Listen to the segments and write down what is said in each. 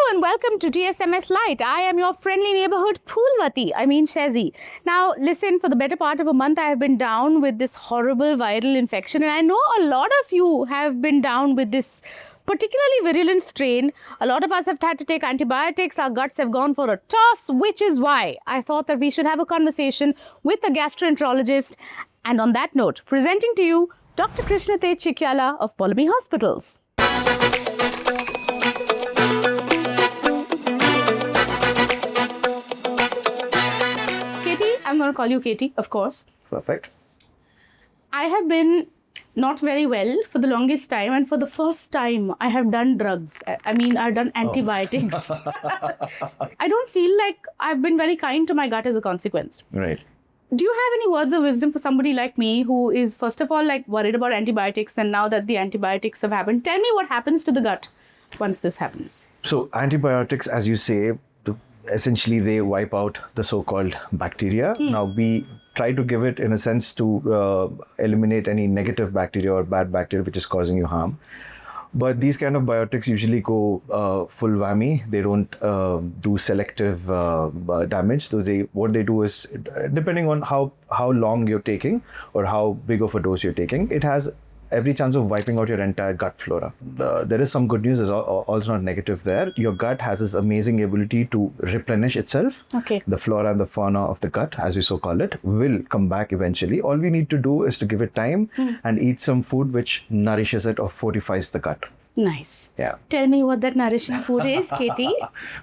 and welcome to TSMS Lite. I am your friendly neighborhood Shezzi. Now, listen, for the better part of a month, I have been down with this horrible viral infection, and I know a lot of you have been down with this particularly virulent strain. A lot of us have had to take antibiotics. Our guts have gone for a toss, which is why I thought that we should have a conversation with a gastroenterologist. And on that note, presenting to you Dr. T Chikyala of Poulomi Hospitals. I'm going to call you Katie, of course. Perfect. I have been not very well for the longest time, and for the first time, I have done drugs. I've done antibiotics. I don't feel like I've been very kind to my gut as a consequence. Right. Do you have any words of wisdom for somebody like me who is, first of all, worried about antibiotics, and now that the antibiotics have happened, tell me what happens to the gut once this happens? So antibiotics, as you say, essentially they wipe out the so-called bacteria. Now we try to give it in a sense to eliminate any negative bacteria or bad bacteria which is causing you harm. But these kind of biotics usually go full whammy. They don't do selective damage. So what they do is, depending on how long you're taking or how big of a dose you're taking, it has every chance of wiping out your entire gut flora. There is some good news, there's also not negative there. Your gut has this amazing ability to replenish itself. Okay. The flora and the fauna of the gut, as we so call it, will come back eventually. All we need to do is to give it time and eat some food which nourishes it or fortifies the gut. Nice. Yeah. Tell me what that nourishing food is, Katie.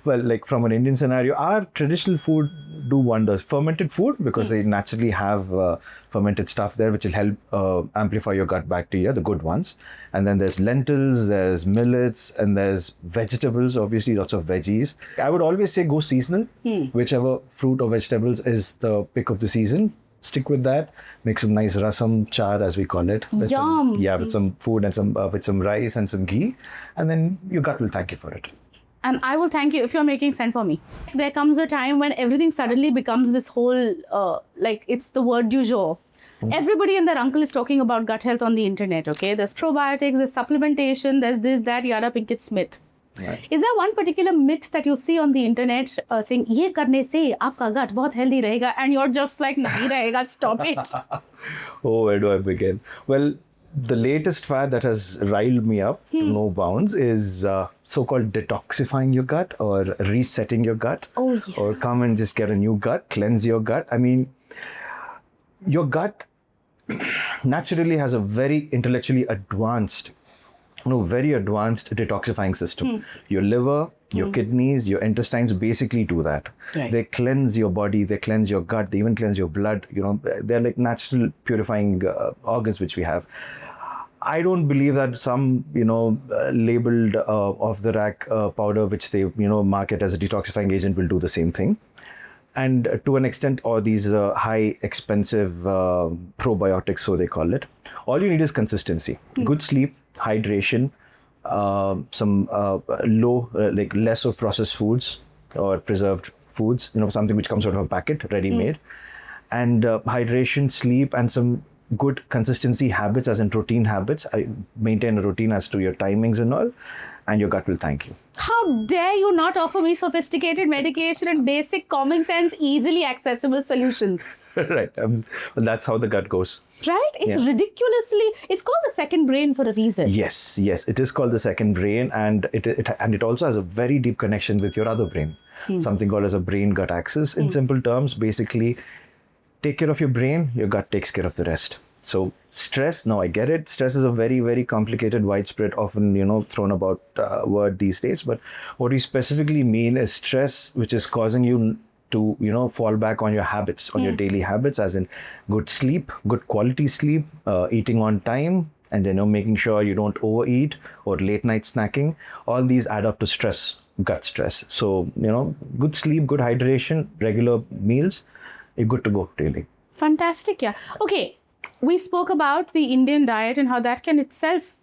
Well, from an Indian scenario, our traditional food do wonders. Fermented food, because they naturally have fermented stuff there, which will help amplify your gut bacteria, the good ones. And then there's lentils, there's millets, and there's vegetables, obviously lots of veggies. I would always say go seasonal. Whichever fruit or vegetables is the pick of the season. Stick with that. Make some nice rasam char, as we call it. With Yum. With some food and with some rice and some ghee, and then your gut will thank you for it. And I will thank you if you're making sense for me. There comes a time when everything suddenly becomes this whole, it's the word du jour. Everybody and their uncle is talking about gut health on the internet, okay? There's probiotics, there's supplementation, there's this, that, yada, Pinkett Smith. Right. Is there one particular myth that you see on the internet saying, ye karne se aapka gut bahut healthy rahega, and you're just like, nahi rahega, stop it. Oh, where do I begin? Well, the latest fad that has riled me up to no bounds is so-called detoxifying your gut or resetting your gut. Oh, yeah. Or come and just get a new gut, cleanse your gut. I mean, your gut naturally has a very intellectually advanced very advanced detoxifying system. Your liver, your kidneys, your intestines basically do that. Right. They cleanse your body, they cleanse your gut, they even cleanse your blood. They're like natural purifying organs which we have. I don't believe that some, labeled off-the-rack powder which they, market as a detoxifying agent will do the same thing. And to an extent, or these high expensive probiotics, so they call it. All you need is consistency, good sleep, hydration, some less of processed foods or preserved foods, something which comes out of a packet, ready-made, and hydration, sleep, and some good consistency habits, as in routine habits. I maintain a routine as to your timings and all, and your gut will thank you. How dare you not offer me sophisticated medication and basic common sense, easily accessible solutions? Right. Well, that's how the gut goes. Right? It's ridiculously, it's called the second brain for a reason. Yes, it is called the second brain, and it also has a very deep connection with your other brain, something called as a brain-gut axis. In simple terms, basically, take care of your brain, your gut takes care of the rest. So stress, now I get it. Stress is a very, very complicated, widespread, often, thrown about word these days. But what we specifically mean is stress, which is causing you to, fall back on your habits, on your daily habits, as in good sleep, good quality sleep, eating on time, and, making sure you don't overeat or late night snacking. All these add up to stress, gut stress. So, good sleep, good hydration, regular meals, you're good to go daily. Fantastic, yeah. Okay. We spoke about the Indian diet and how that can itself,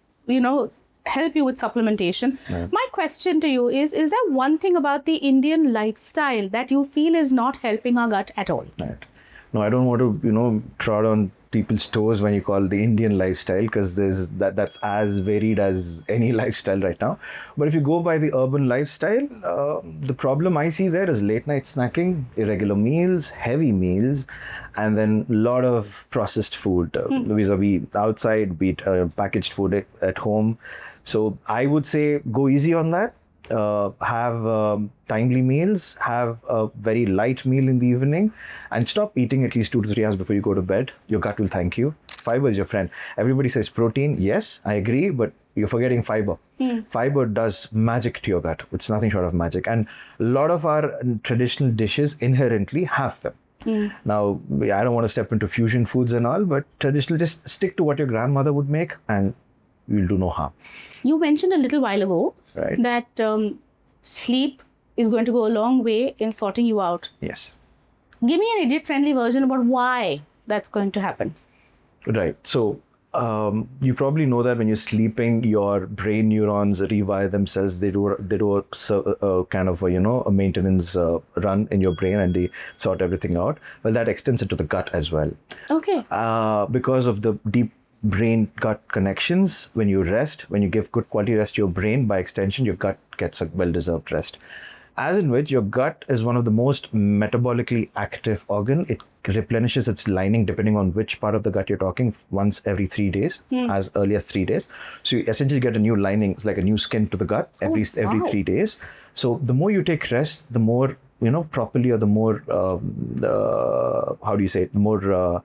help you with supplementation. Yeah. My question to you is there one thing about the Indian lifestyle that you feel is not helping our gut at all? Right. No, I don't want to, trod on people's toes when you call the Indian lifestyle, because that's as varied as any lifestyle right now. But if you go by the urban lifestyle, the problem I see there is late night snacking, irregular meals, heavy meals, and then a lot of processed food vis-a-vis outside, be it packaged food at home. So I would say go easy on that. Have timely meals, have a very light meal in the evening, and stop eating at least 2 to 3 hours before you go to bed. Your gut will thank you. Fiber is your friend. Everybody says protein. Yes, I agree, but you're forgetting fiber. Fiber does magic to your gut. It's nothing short of magic. And a lot of our traditional dishes inherently have them. Now, I don't want to step into fusion foods and all, but traditional, just stick to what your grandmother would make and you'll do no harm. You mentioned a little while ago that sleep is going to go a long way in sorting you out. Yes. Give me an idiot-friendly version about why that's going to happen. Right. So you probably know that when you're sleeping, your brain neurons rewire themselves. They do a kind of a maintenance run in your brain, and they sort everything out. Well, that extends into the gut as well. Okay. Because of the deep brain gut connections, when you rest, when you give good quality rest to your brain, by extension your gut gets a well-deserved rest, as in which your gut is one of the most metabolically active organ. It replenishes its lining depending on which part of the gut you're talking, once every 3 days, as early as 3 days. So you essentially get a new lining. It's like a new skin to the gut every 3 days. So the more you take rest, the more properly, or the more the more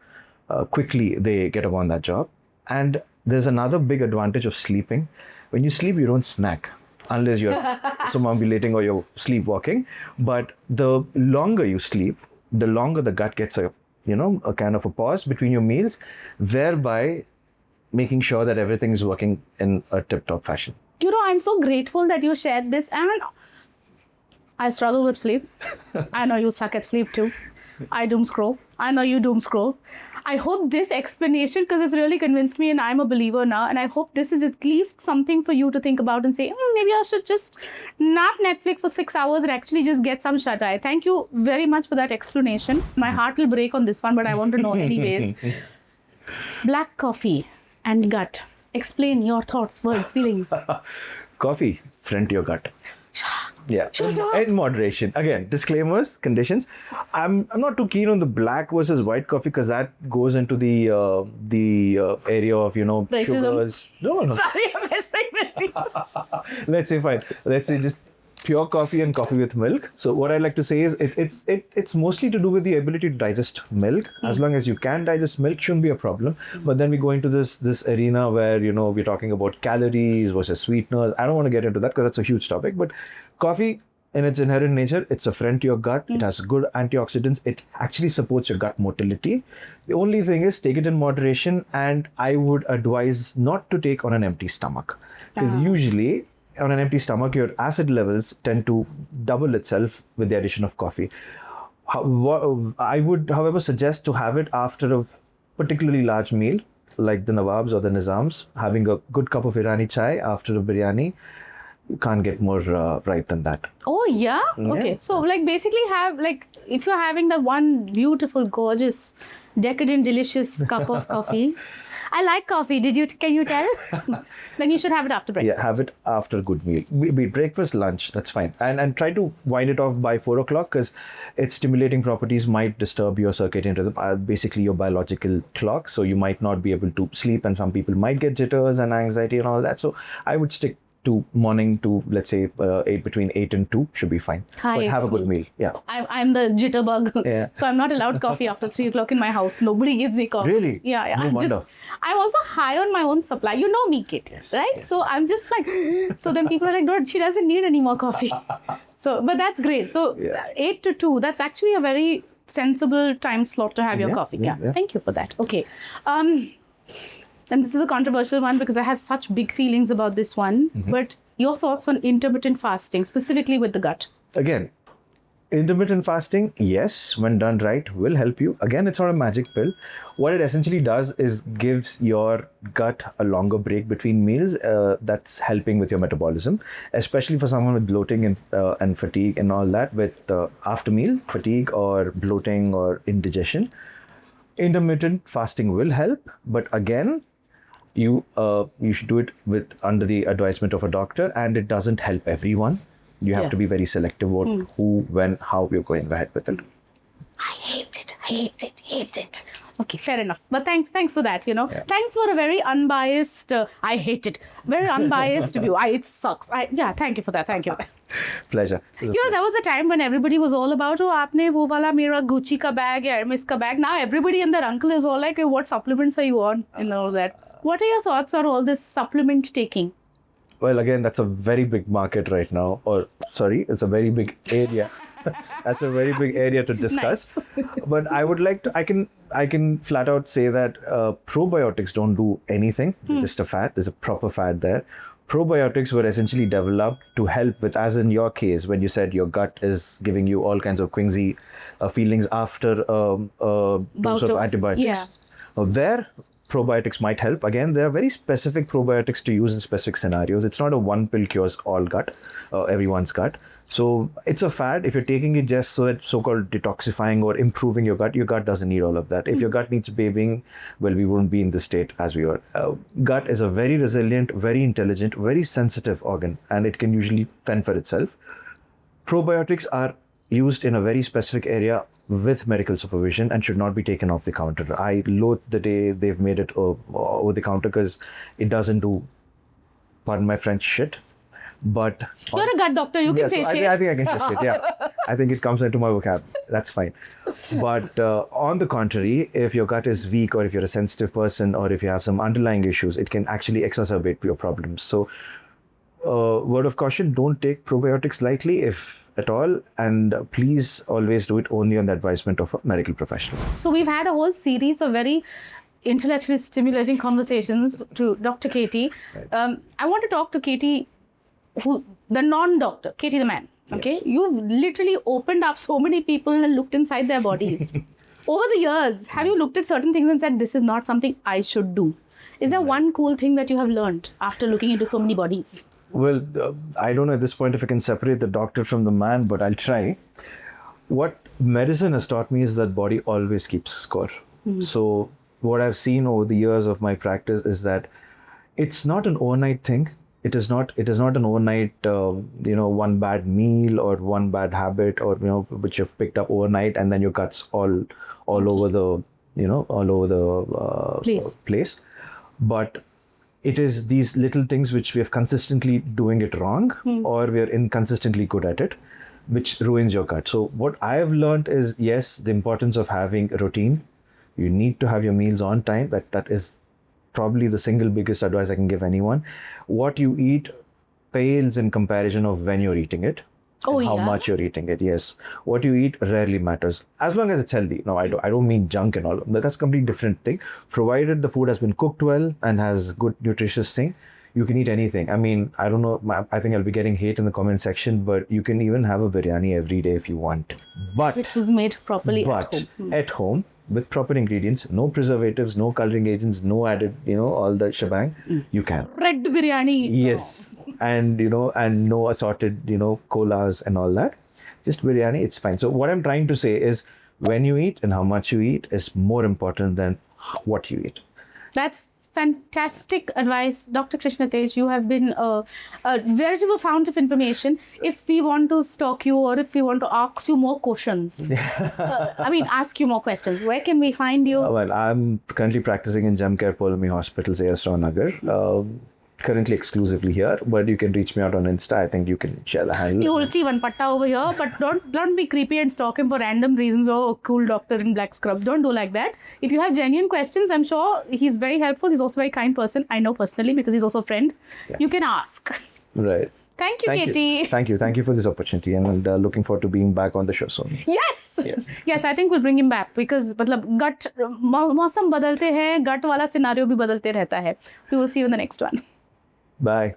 quickly they get upon that job. And there's another big advantage of sleeping. When you sleep, you don't snack unless you're somnambulating or you're sleepwalking. But the longer you sleep, the longer the gut gets a kind of a pause between your meals, thereby making sure that everything is working in a tip-top fashion. I'm so grateful that you shared this. And I struggle with sleep. I know you suck at sleep too. I doom scroll. I know you doom scroll. I hope this explanation, because it's really convinced me and I'm a believer now, and I hope this is at least something for you to think about and say, maybe I should just nap Netflix for 6 hours and actually just get some shut-eye. Thank you very much for that explanation. My heart will break on this one, but I want to know anyways. Black coffee and gut. Explain your thoughts, words, feelings. Coffee, friend to your gut. Yeah, in moderation. Again, disclaimers, conditions. I'm not too keen on the black versus white coffee, because that goes into the area of racism. Sugars. No. Sorry, I'm messing with you. Let's say fine. Let's say just pure coffee and coffee with milk. So what I like to say is it's mostly to do with the ability to digest milk. As long as you can digest milk, shouldn't be a problem. But then we go into this arena where we're talking about calories versus sweeteners. I don't want to get into that because that's a huge topic. But coffee, in its inherent nature, it's a friend to your gut. It has good antioxidants. It actually supports your gut motility. The only thing is, take it in moderation, and I would advise not to take on an empty stomach, because usually on an empty stomach, your acid levels tend to double itself with the addition of coffee. I would, however, suggest to have it after a particularly large meal, like the Nawabs or the Nizams, having a good cup of Irani chai after a biryani. You can't get more right than that. Oh, yeah? Okay. So, basically if you're having that one beautiful, gorgeous, decadent, delicious cup of coffee. I like coffee. Can you tell? Then you should have it after breakfast. Yeah, have it after a good meal. Be breakfast, lunch, that's fine. And try to wind it off by 4 o'clock, because its stimulating properties might disturb your circadian rhythm, basically your biological clock. So you might not be able to sleep, and some people might get jitters and anxiety and all that. So I would stick to morning to, let's say, between 8 and 2 should be fine. But have a good meal. Yeah. I'm the jitterbug. Yeah. So I'm not allowed coffee after 3 o'clock in my house. Nobody gives me coffee. Really? Yeah. No wonder. I'm also high on my own supply. You know me, Kit. Yes, right? yes. So I'm just so then people are like, no, she doesn't need any more coffee. But that's great. So 8 to 2, that's actually a very sensible time slot to have your coffee. Yeah. Thank you for that. Okay. And this is a controversial one because I have such big feelings about this one. But your thoughts on intermittent fasting, specifically with the gut? Again, intermittent fasting, yes, when done right, will help you. Again, it's not a magic pill. What it essentially does is gives your gut a longer break between meals. That's helping with your metabolism, especially for someone with bloating and fatigue and all that, with after meal fatigue or bloating or indigestion. Intermittent fasting will help, but again, you should do it under the advisement of a doctor, and it doesn't help everyone. You have to be very selective about who, when, how you're going ahead with it. I hate it. Okay, fair enough. But thanks for that, Thanks for a very unbiased, I hate it, very unbiased view. It sucks. Thank you for that. Thank you. Pleasure. There was a time when everybody was all about, aapne wo wala mera Gucci ka bag, Hermes ka bag. Now everybody and their uncle is all like, hey, what supplements are you on? And all that. What are your thoughts on all this supplement taking? Well, again, that's a very big market right now. It's a very big area. That's a very big area to discuss. Nice. But I would like to, I can flat out say that probiotics don't do anything. Just a fad. There's a proper fad there. Probiotics were essentially developed to help with, as in your case, when you said your gut is giving you all kinds of quinsy feelings after a dose of antibiotics. Yeah. Now, there, probiotics might help. Again, there are very specific probiotics to use in specific scenarios. It's not a one pill cures all gut, everyone's gut. So it's a fad. If you're taking it just so-called detoxifying or improving your gut doesn't need all of that. If your gut needs babying, well, we wouldn't be in the state as we were. Gut is a very resilient, very intelligent, very sensitive organ, and it can usually fend for itself. Probiotics are used in a very specific area with medical supervision and should not be taken off the counter. I loathe the day they've made it over the counter because it doesn't do, pardon my French, shit. But you're a gut doctor, you can say shit. I think I can say shit, yeah. I think it comes into my vocab. That's fine. But on the contrary, if your gut is weak, or if you're a sensitive person, or if you have some underlying issues, it can actually exacerbate your problems. So word of caution, don't take probiotics lightly, if at all, and please always do it only on the advisement of a medical professional. So we've had a whole series of very intellectually stimulating conversations to Dr. Katie. Right. I want to talk to Katie, the non-doctor, Katie the man. Okay, yes. You've literally opened up so many people and looked inside their bodies. Over the years, have you looked at certain things and said, this is not something I should do? Is there one cool thing that you have learned after looking into so many bodies? Well, I don't know at this point if I can separate the doctor from the man, but I'll try. What medicine has taught me is that body always keeps score. So what I've seen over the years of my practice is that it's not an overnight thing. It is not an overnight, one bad meal or one bad habit, or which you've picked up overnight, and then your gut's all over the place. But it is these little things which we are consistently doing it wrong, or we are inconsistently good at it, which ruins your gut. So what I have learned is, yes, the importance of having a routine. You need to have your meals on time. That is probably the single biggest advice I can give anyone. What you eat pales in comparison of when you're eating it. How much you're eating it. Yes, what you eat rarely matters, as long as it's healthy. No, I don't mean junk and all. That's a completely different thing. Provided the food has been cooked well and has good nutritious thing, you can eat anything. I mean, I don't know. I think I'll be getting hate in the comment section, but you can even have a biryani every day if you want. But it was made properly at home. With proper ingredients, no preservatives, no coloring agents, no added, all the shebang, you can. Red biryani. Yes. And, and no assorted, colas and all that. Just biryani, it's fine. So what I'm trying to say is, when you eat and how much you eat is more important than what you eat. That's fantastic advice. Dr. Krishna Tej, you have been a veritable fount of information. If we want to stalk you, or if we want to ask you more questions, ask you more questions, where can we find you? Well, I'm currently practicing in Gemcare, Poulomi Hospitals, Nagar. Currently exclusively here, but you can reach me out on Insta. I think you can share the handle. You will see one patta over here, but don't be creepy and stalk him for random reasons. Oh, cool doctor in black scrubs. Don't do like that. If you have genuine questions, I'm sure he's very helpful. He's also a very kind person. I know personally because he's also a friend. Yeah. You can ask. Right. Thank you, Katie. Thank you for this opportunity, and looking forward to being back on the show soon. Yes, I think we'll bring him back because gut मौसम बदलते हैं, gut वाला scenario भी बदलते रहता है. We will see you in the next one. Bye.